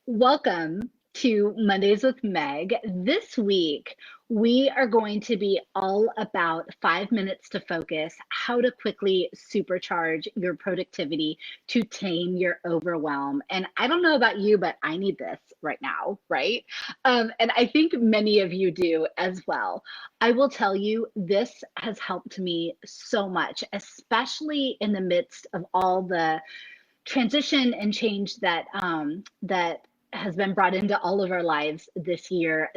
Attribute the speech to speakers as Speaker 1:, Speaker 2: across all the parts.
Speaker 1: Welcome to Mondays with Meg. This week, we are going to be all about 5 minutes to focus, how to quickly supercharge your productivity to tame your overwhelm. And I don't know about you, but I need this right now, right? And I think many of you do as well. I will tell you, this has helped me so much, especially in the midst of all the transition and change that has been brought into all of our lives this year.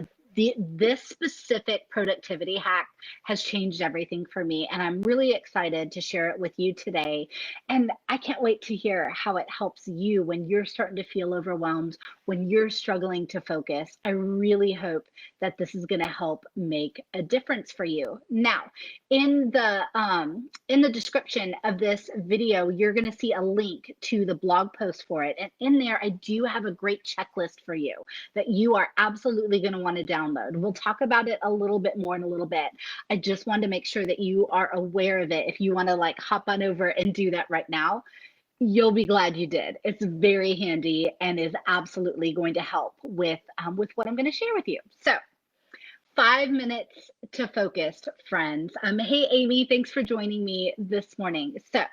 Speaker 1: This specific productivity hack has changed everything for me, and I'm really excited to share it with you today. And I can't wait to hear how it helps you when you're starting to feel overwhelmed, when you're struggling to focus. I really hope that this is going to help make a difference for you. Now, in the description of this video, you're going to see a link to the blog post for it. And in there, I do have a great checklist for you that you are absolutely going to want to download. We'll talk about it a little bit more in a little bit. I just want to make sure that you are aware of it. If you want to like hop on over and do that right now, you'll be glad you did. It's very handy and is absolutely going to help with what I'm going to share with you. So 5 minutes to focus, friends. Hey, Amy, thanks for joining me this morning. So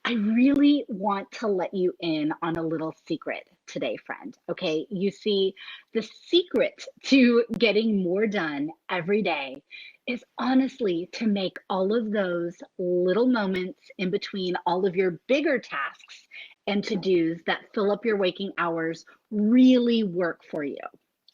Speaker 1: I really want to let you in on a little secret today, friend. Okay, you see, the secret to getting more done every day is honestly to make all of those little moments in between all of your bigger tasks and to-dos that fill up your waking hours really work for you.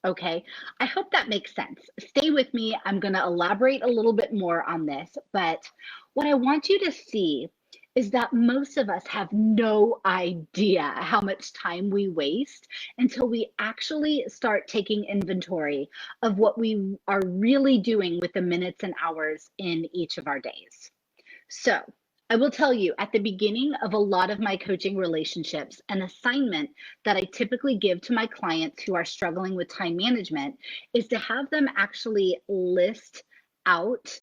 Speaker 1: Okay, I hope that makes sense. Stay with me. I'm going to elaborate a little bit more on this, but what I want you to see is that most of us have no idea how much time we waste until we actually start taking inventory of what we are really doing with the minutes and hours in each of our days. So, I will tell you at the beginning of a lot of my coaching relationships, an assignment that I typically give to my clients who are struggling with time management is to have them actually list out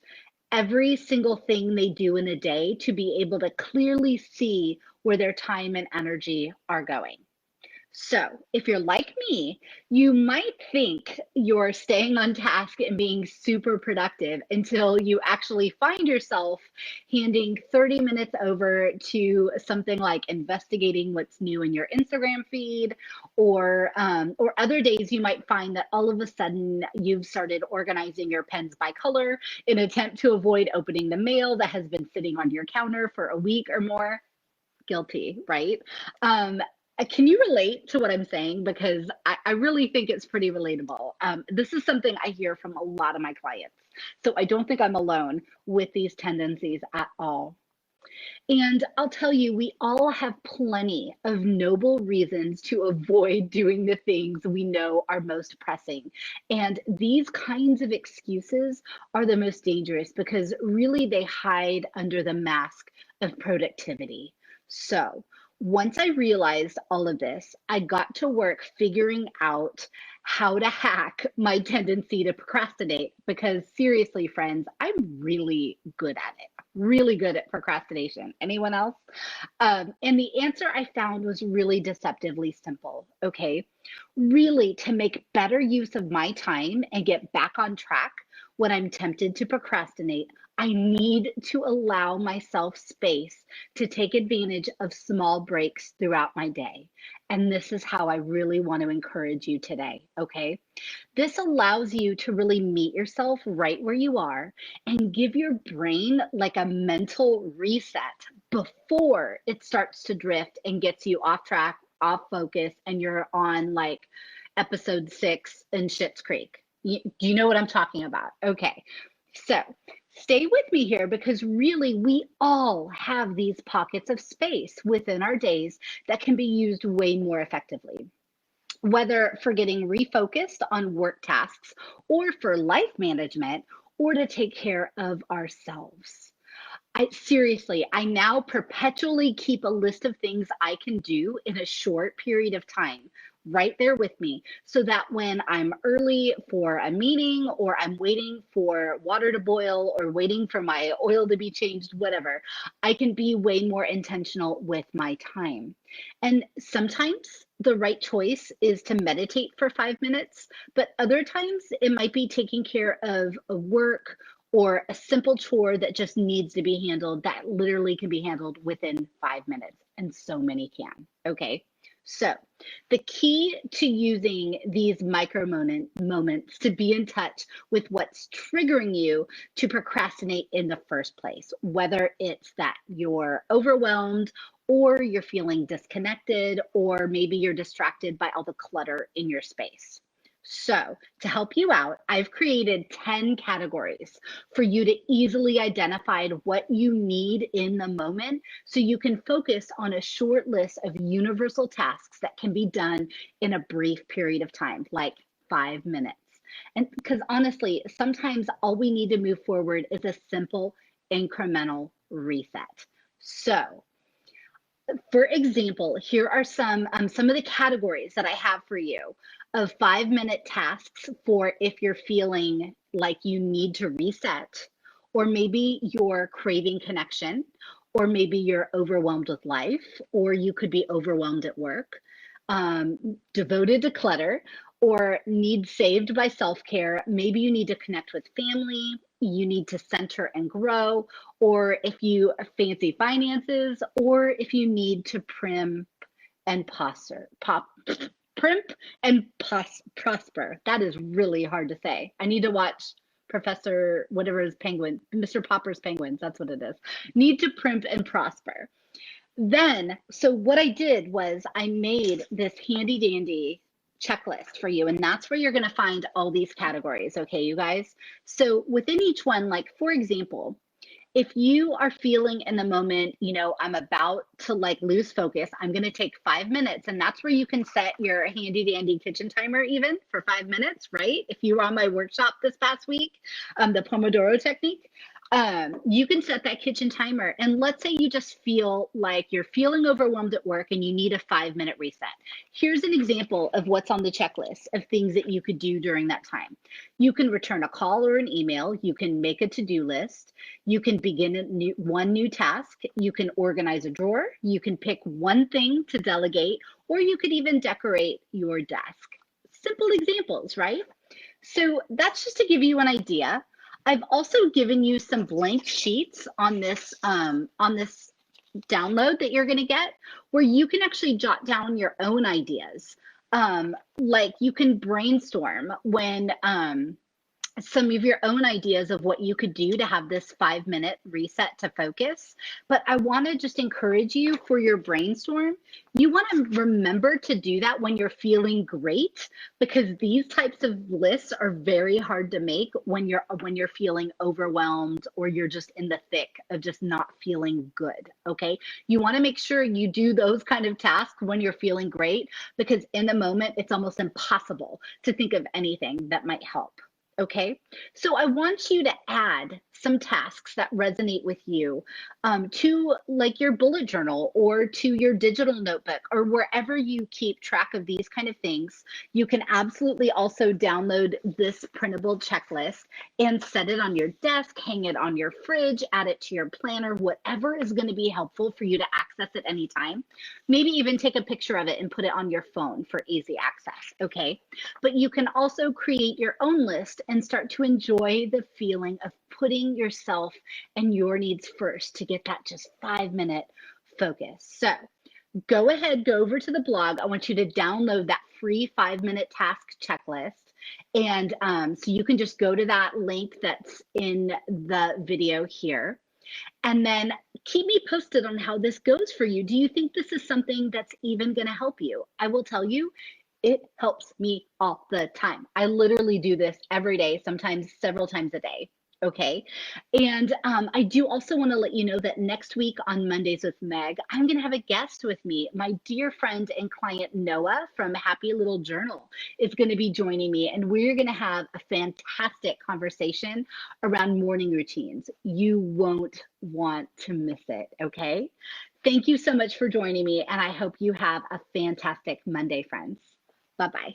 Speaker 1: every single thing they do in a day to be able to clearly see where their time and energy are going. So, if you're like me, you might think you're staying on task and being super productive until you actually find yourself handing 30 minutes over to something like investigating what's new in your Instagram feed, or other days you might find that all of a sudden you've started organizing your pens by color in an attempt to avoid opening the mail that has been sitting on your counter for a week or more. Guilty, right? Can you relate to what I'm saying? Because I really think it's pretty relatable. This is something I hear from a lot of my clients. So I don't think I'm alone with these tendencies at all. And I'll tell you, we all have plenty of noble reasons to avoid doing the things we know are most pressing. And these kinds of excuses are the most dangerous because really they hide under the mask of productivity. So, once I realized all of this, I got to work figuring out how to hack my tendency to procrastinate because seriously, friends, I'm really good at it. Really good at procrastination. Anyone else? And the answer I found was really deceptively simple. Okay. Really, to make better use of my time and get back on track when I'm tempted to procrastinate, I need to allow myself space to take advantage of small breaks throughout my day. And this is how I really want to encourage you today. Okay. This allows you to really meet yourself right where you are and give your brain like a mental reset before it starts to drift and gets you off track, off focus, and you're on like episode 6 in Schitt's Creek. Do you know what I'm talking about? Okay. So stay with me here because really we all have these pockets of space within our days that can be used way more effectively, whether for getting refocused on work tasks or for life management or to take care of ourselves. I now perpetually keep a list of things I can do in a short period of time, right there with me, so that when I'm early for a meeting, or I'm waiting for water to boil, or waiting for my oil to be changed, whatever, I can be way more intentional with my time. And sometimes the right choice is to meditate for 5 minutes, but other times it might be taking care of a work or a simple chore that just needs to be handled, that literally can be handled within 5 minutes. And so many can. Okay. So the key to using these moments to be in touch with what's triggering you to procrastinate in the first place, whether it's that you're overwhelmed, or you're feeling disconnected, or maybe you're distracted by all the clutter in your space. So to help you out, I've created 10 categories for you to easily identify what you need in the moment, so you can focus on a short list of universal tasks that can be done in a brief period of time, like 5 minutes. And because honestly, sometimes all we need to move forward is a simple incremental reset. So for example, here are some of the categories that I have for you of 5-minute tasks for if you're feeling like you need to reset, or maybe you're craving connection, or maybe you're overwhelmed with life, or you could be overwhelmed at work, devoted to clutter, or need saved by self-care. Maybe you need to connect with family, you need to center and grow, or if you fancy finances, or if you need to primp and prosper. That is really hard to say. I need to watch Professor whatever his penguin, Mr. Popper's penguins. That's what it is. Need to primp and prosper. Then, so what I did was I made this handy dandy checklist for you, and that's where you're going to find all these categories. Okay, you guys. So within each one, like for example, if you are feeling in the moment, I'm about to like lose focus, I'm going to take 5 minutes. And that's where you can set your handy dandy kitchen timer even for 5 minutes, right? If you were on my workshop this past week, the Pomodoro technique, you can set that kitchen timer. And let's say you just feel like you're feeling overwhelmed at work and you need a 5-minute reset. Here's an example of what's on the checklist of things that you could do during that time. You can return a call or an email. You can make a to-do list. You can begin one new task. You can organize a drawer. You can pick one thing to delegate, or you could even decorate your desk. Simple examples, right? So that's just to give you an idea. I've also given you some blank sheets on this download that you're going to get, where you can actually jot down your own ideas. Like you can brainstorm when some of your own ideas of what you could do to have this 5-minute reset to focus. But I want to just encourage you for your brainstorm. You want to remember to do that when you're feeling great, because these types of lists are very hard to make when you're feeling overwhelmed, or you're just in the thick of just not feeling good. Okay. You want to make sure you do those kind of tasks when you're feeling great, because in the moment, it's almost impossible to think of anything that might help. Okay, so I want you to add some tasks that resonate with you to like your bullet journal, or to your digital notebook, or wherever you keep track of these kind of things. You can absolutely also download this printable checklist and set it on your desk, hang it on your fridge, add it to your planner, whatever is going to be helpful for you to access at any time. Maybe even take a picture of it and put it on your phone for easy access. Okay, but you can also create your own list and start to enjoy the feeling of putting yourself and your needs first to get that just 5-minute focus. So go ahead, go over to the blog. I want you to download that free 5-minute task checklist. And so you can just go to that link that's in the video here. And then keep me posted on how this goes for you. Do you think this is something that's even going to help you? I will tell you, it helps me all the time. I literally do this every day, sometimes several times a day. Okay. And I do also want to let you know that next week on Mondays with Meg, I'm going to have a guest with me. My dear friend and client, Noah from Happy Little Journal, is going to be joining me. And we're going to have a fantastic conversation around morning routines. You won't want to miss it. Okay. Thank you so much for joining me. And I hope you have a fantastic Monday, friends. Bye-bye.